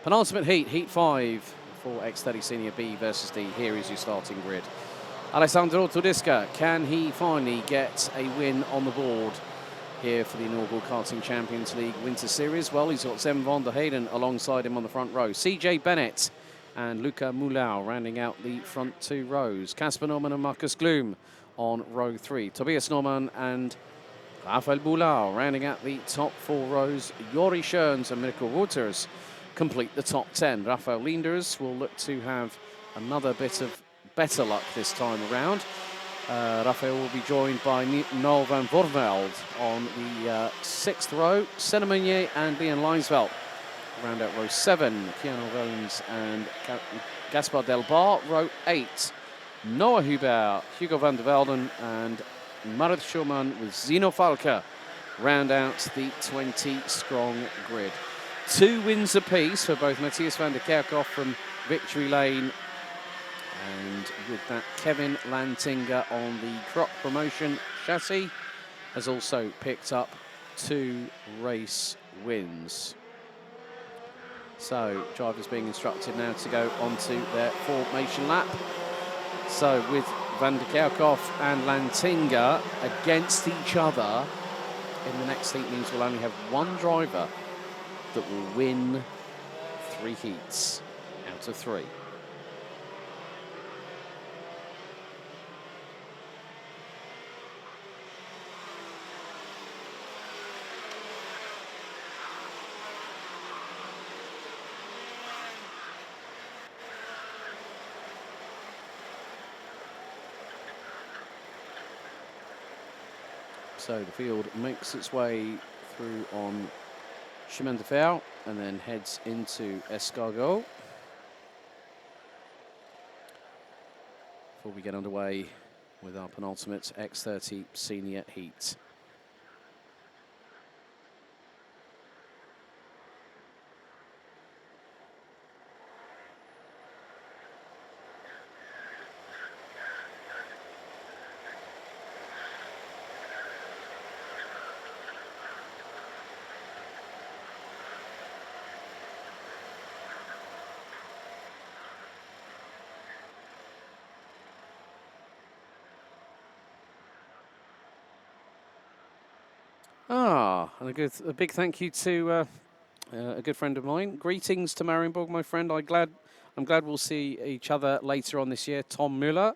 Penultimate heat, heat 5 for X30 Senior B versus D. Here is your starting grid. Alessandro Tudisca, can he finally get a win on the board here for the inaugural Karting Champions League Winter Series? Well, he's got Sven van der Heyden alongside him on the front row. CJ Bennett and Luca Mulau rounding out the front two rows. Casper Norman and Marcus Gloom on row 3. Tobias Norman and Rafael Bulau rounding out the top 4 rows. Jori Schoens and Mirko Wouters complete the top 10. Rafael Linders will look to have another bit of better luck this time around. Rafael will be joined by Noel van Vorveld on the 6th row. Senna Meunier and Leon Leinsveld round out row 7. Keanu Rollins and Gaspar Del Bar, row 8. Noah Hubert, Hugo van der Velden and Marit Schumann with Zino Falca round out the 20-strong grid. 2 wins apiece for both Matthias van der Kerkhoff from Victory Lane, and with that Kevin Lantinga on the Croc Promotion chassis has also picked up 2 race wins. So drivers being instructed now to go onto their formation lap. So with Van der Kerkhoff and Lantinga against each other in the next heat means we'll only have one driver that will win 3 heats out of 3. So the field makes its way through on Chemin de Fer and then heads into Escargot before we get underway with our penultimate X30 Senior Heat. And a big thank you to a good friend of mine. Greetings to Marienburg, my friend. I'm glad we'll see each other later on this year. Tom Müller,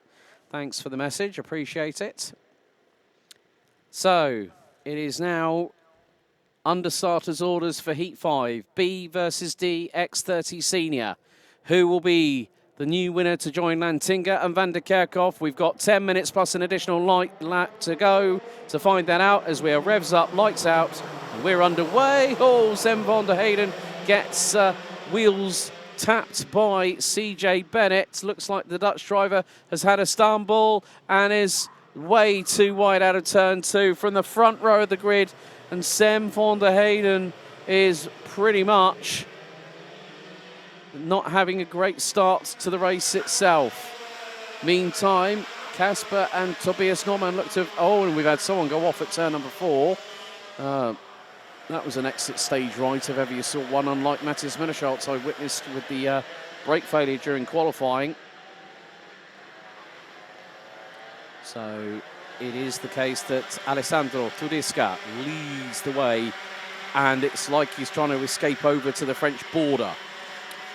thanks for the message. Appreciate it. So it is now under starters orders for Heat 5, B versus D, X30 Senior. Who will be the new winner to join Lantinga and Van der Kerkhoff? We've got 10 minutes plus an additional light lap to go to find that out as we are revs up, lights out, and we're underway. Oh, Sven van der Heyden gets wheels tapped by CJ Bennett. Looks like the Dutch driver has had a stumble and is way too wide out of turn 2 from the front row of the grid. And Sven van der Heyden is pretty much not having a great start to the race itself. Meantime, Casper and Tobias Norman look to have... Oh, and we've had someone go off at turn number 4. That was an exit stage right, if ever you saw one, unlike Matthias Minneschultz I witnessed with the brake failure during qualifying. So it is the case that Alessandro Tudisca leads the way, and it's like he's trying to escape over to the French border.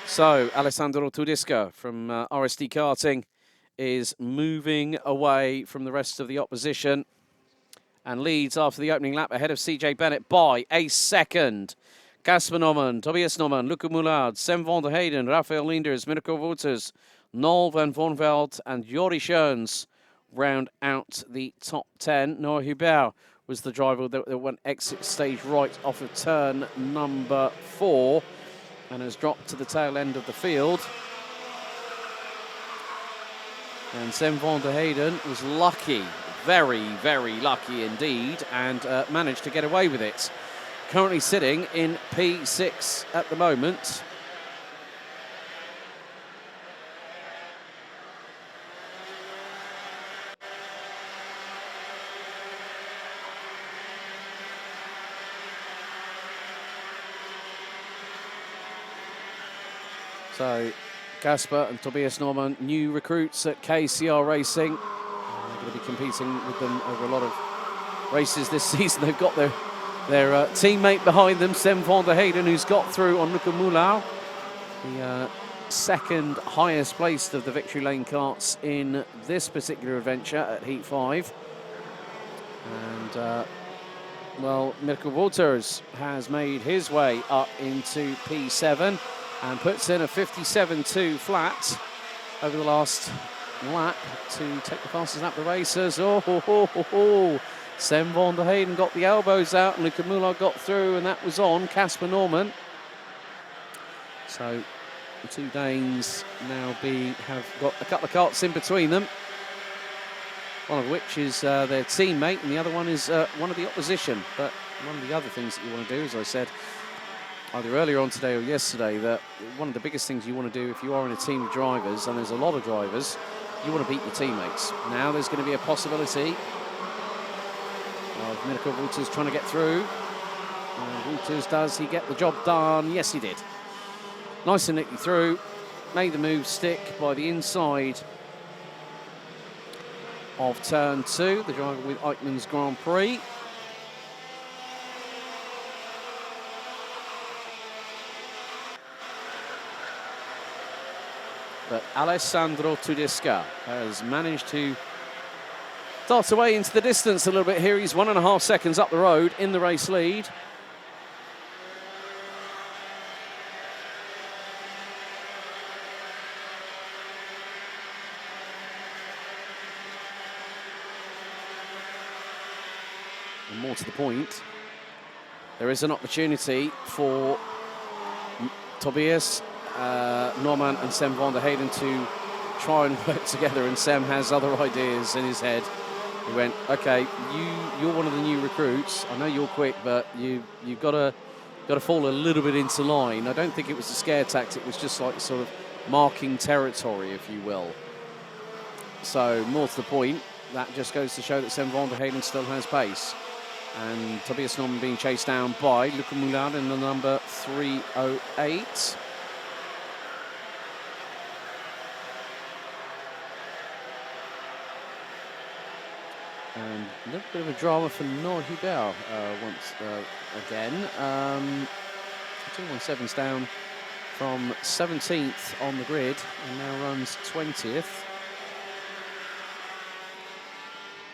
So Alessandro Tudisca from RSD Karting is moving away from the rest of the opposition and leads after the opening lap ahead of CJ Bennett by a second. Casper Norman, Tobias Norman, Luca Mullard, Sven van der Heyden, Rafael Linders, Mirko Wouters, Noel van Vorveld and Jori Schoens round out the top 10. Noah Hubert was the driver that went exit stage right off of turn number 4 and has dropped to the tail end of the field. And Sven van der Heyden was lucky, very, very lucky indeed, and managed to get away with it. Currently sitting in P6 at the moment. So Casper and Tobias Norman, new recruits at KCR Racing. They're going to be competing with them over a lot of races this season. They've got their teammate behind them, Sem van der Heyden, who's got through on Luca Mulau, the second highest placed of the Victory Lane karts in this particular adventure at Heat 5. And, well, Mirko Wouters has made his way up into P7 and puts in a 57.2 flat over the last lap to take the fastest lap of the races. Sem van der Heyden got the elbows out and Luca Mulau got through, and that was on Casper Norman. So the two Danes now have got a couple of karts in between them, one of which is their teammate and the other one is one of the opposition. But one of the other things that you want to do, as I said either earlier on today or yesterday, that one of the biggest things you want to do if you are in a team of drivers, and there's a lot of drivers, you want to beat your teammates. Now there's going to be a possibility of Mirko Wouters trying to get through. Wouters, does he get the job done? Yes, he did. Nice and neatly through. Made the move stick by the inside of turn 2, the driver with Eichmann's Grand Prix. But Alessandro Tudisca has managed to dart away into the distance a little bit here. He's 1.5 seconds up the road in the race lead. And more to the point, there is an opportunity for Tobias Norman and Sem van der Heyden to try and work together, and Sem has other ideas in his head. He went, okay, you're one of the new recruits. I know you're quick, but you've got to fall a little bit into line. I don't think it was a scare tactic. It was just like sort of marking territory, if you will. So more to the point, that just goes to show that Sem van der Heyden still has pace. And Tobias Norman being chased down by Luca Mulau in the number 308. And a little bit of a drama for Noah Hubert once again. 217's down from 17th on the grid and now runs 20th.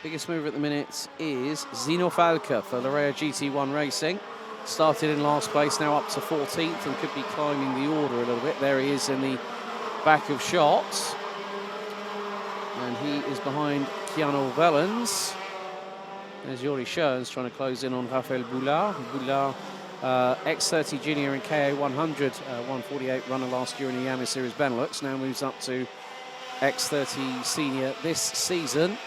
Biggest mover at the minute is Zino Falca for Larea GT1 Racing. Started in last place, now up to 14th and could be climbing the order a little bit. There he is in the back of shots. And he is behind Keanu Vellens. There's Yuri Schoens trying to close in on Raphael Boulard. Boulard, X30 Junior in KA 100, 148 runner last year in the Yamaha Series Benelux. Now moves up to X30 Senior this season.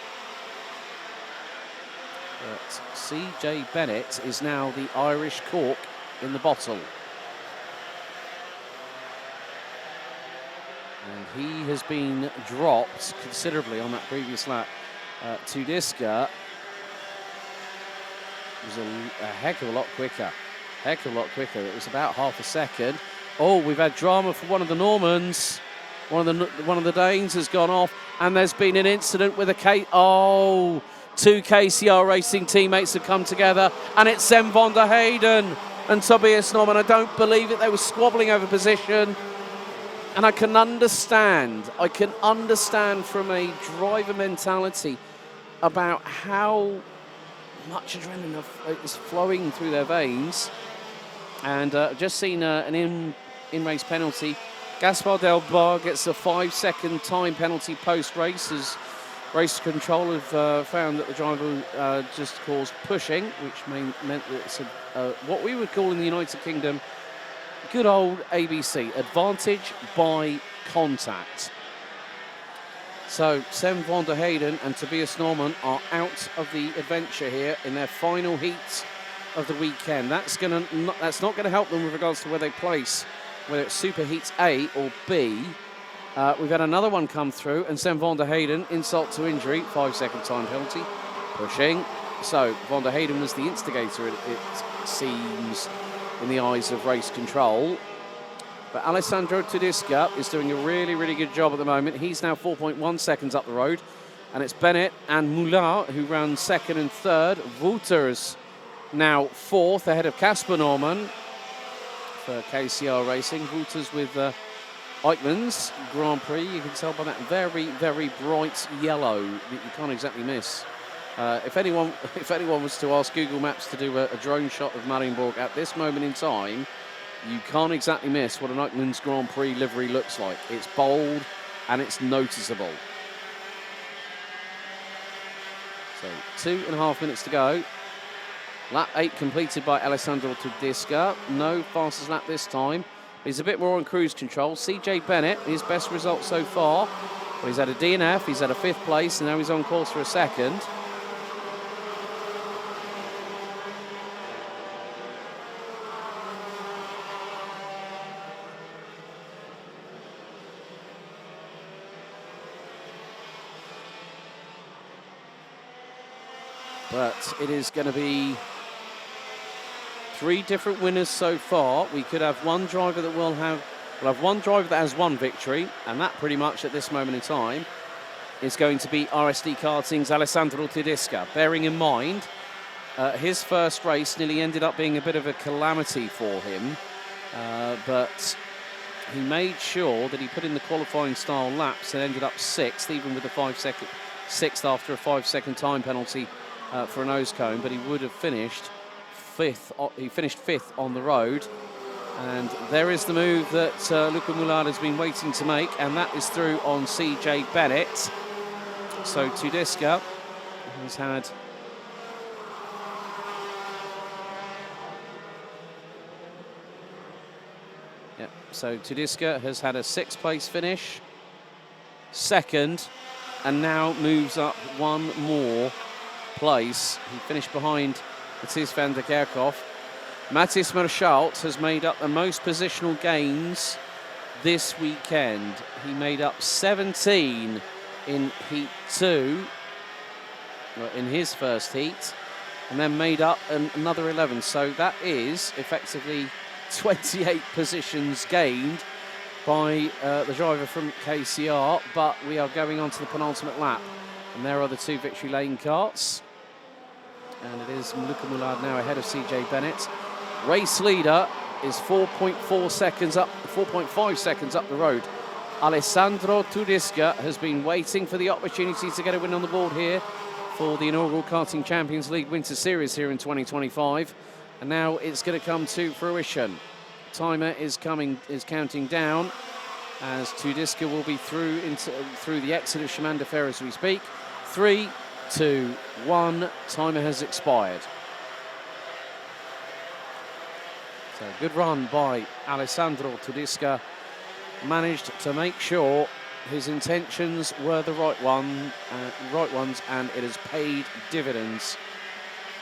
But CJ Bennett is now the Irish cork in the bottle. And he has been dropped considerably on that previous lap. Tudisca was a heck of a lot quicker. It was about half a second. Oh, we've had drama for one of the Normans. One of the Danes has gone off, and there's been an incident with two KCR Racing teammates have come together, and it's Sem van der Heyden and Tobias Norman. I don't believe it. They were squabbling over position. And I can understand from a driver mentality about how much adrenaline is flowing through their veins. And just seen an in-race penalty. Gaspar Del Bar gets a 5-second time penalty post-race as race control have found that the driver just caused pushing, which meant that it's what we would call in the United Kingdom good old ABC, advantage by contact. So Sem van der Heyden and Tobias Norman are out of the adventure here in their final heat of the weekend. That's not going to help them with regards to where they place, whether it's Super Heats A or B. We've had another one come through, and Sem van der Heyden, insult to injury, 5-second time penalty, pushing. So van der Heyden was the instigator, it seems, in the eyes of race control. But Alessandro Tedesca is doing a really, really good job at the moment. He's now 4.1 seconds up the road. And it's Bennett and Moulin who run second and third. Wouters now fourth ahead of Casper Norman for KCR Racing. Wouters with Eichmann's Grand Prix. You can tell by that very, very bright yellow that you can't exactly miss. If anyone was to ask Google Maps to do a drone shot of Marienborg at this moment in time, you can't exactly miss what an Eichmann's Grand Prix livery looks like. It's bold and it's noticeable. So 2.5 minutes to go. Lap 8 completed by Alessandro Tedesca. No fastest lap this time. He's a bit more on cruise control. CJ Bennett, his best result so far. Well, he's had a DNF, he's had a 5th place, and now he's on course for a 2nd. But it is going to be 3 different winners so far. We could have one driver that we'll have one driver that has 1 victory, and that pretty much at this moment in time is going to be RSD Karting's Alessandro Tedesca. Bearing in mind, his first race nearly ended up being a bit of a calamity for him, but he made sure that he put in the qualifying style laps and ended up 6th, even with the 6th after a 5-second time penalty for a nose cone, but he would have finished 5th. He finished 5th on the road, and there is the move that Luca Moulin has been waiting to make, and that is through on CJ Bennett. So Tedesca has had so Tedesca has had a 6th place finish, 2nd, and now moves up 1 more place. He finished behind Matthijs van der Kerkhoff. Matthias Marschalt has made up the most positional gains this weekend. He made up 17 in Heat 2, in his first heat, and then made up another 11. So that is effectively 28 positions gained by the driver from KCR, but we are going on to the penultimate lap. And there are the 2 victory lane carts. And it is Luca Moulin now ahead of CJ Bennett. Race leader is 4.5 seconds up the road. Alessandro Tedesca has been waiting for the opportunity to get a win on the board here for the inaugural Karting Champions League Winter Series here in 2025. And now it's going to come to fruition. Timer is counting down as Tedesca will be through the exit of Chemin de Fer as we speak. 3, 2, 1. Timer has expired. So good run by Alessandro Tedesca. Managed to make sure his intentions were the right ones, and it has paid dividends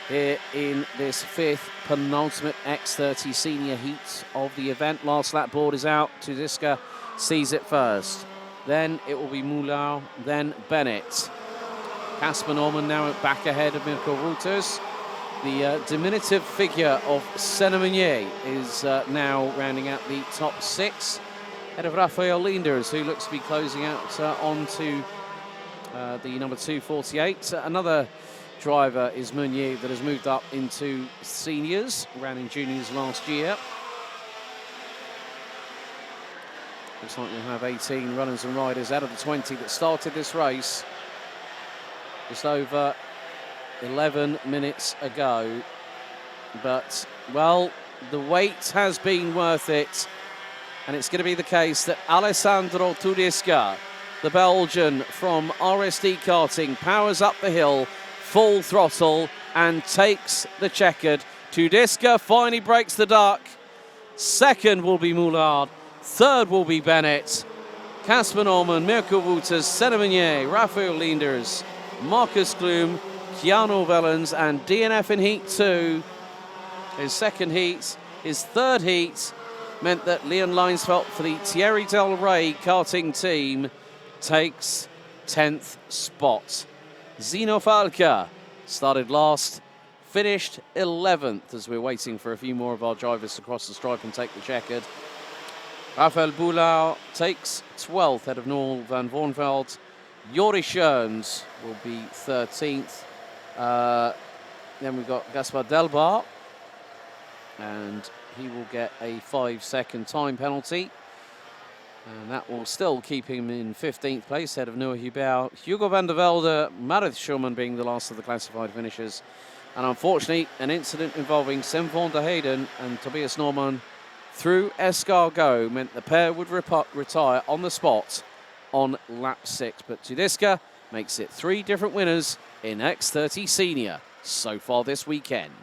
here in this 5th penultimate X30 senior heat of the event. Last lap board is out. Tedesca sees it first. Then it will be Moulin, then Bennett. Casper Norman now back ahead of Mirko Wouters. The diminutive figure of Senna Meunier is now rounding out the top 6. Ahead of Rafael Linders, who looks to be closing out onto the number 248. Another driver is Meunier that has moved up into seniors, ran in juniors last year. Looks like we'll have 18 runners and riders out of the 20 that started this race just over 11 minutes ago. But, well, the wait has been worth it. And it's going to be the case that Alessandro Tedesca, the Belgian from RSD Karting, powers up the hill, full throttle, and takes the checkered. Tedesca finally breaks the duck. 2nd will be Moulin. 3rd will be Bennett. Casper Norman, Mirko Wouters, Senna Meunier, Rafael Linders, Marcus Klum, Keanu Wellens, and DNF in Heat 2. His 2nd heat, his 3rd heat, meant that Leon Leinsfeld for the Thierry Del Rey karting team takes 10th spot. Zino Falca started last, finished 11th as we're waiting for a few more of our drivers to cross the stripe and take the checkered. Rafael Boulau takes 12th ahead of Noel van Voornveld. Joris Schoens will be 13th. Then we've got Gaspar Delbar, and he will get a 5-second time penalty. And that will still keep him in 15th place ahead of Noah Hubert. Hugo van der Velde, Marit Schumann being the last of the classified finishers. And unfortunately, an incident involving Sam van der Heyden and Tobias Norman through escargot meant the pair would retire on the spot on lap 6. But Tudiska makes it 3 different winners in X30 Senior so far this weekend.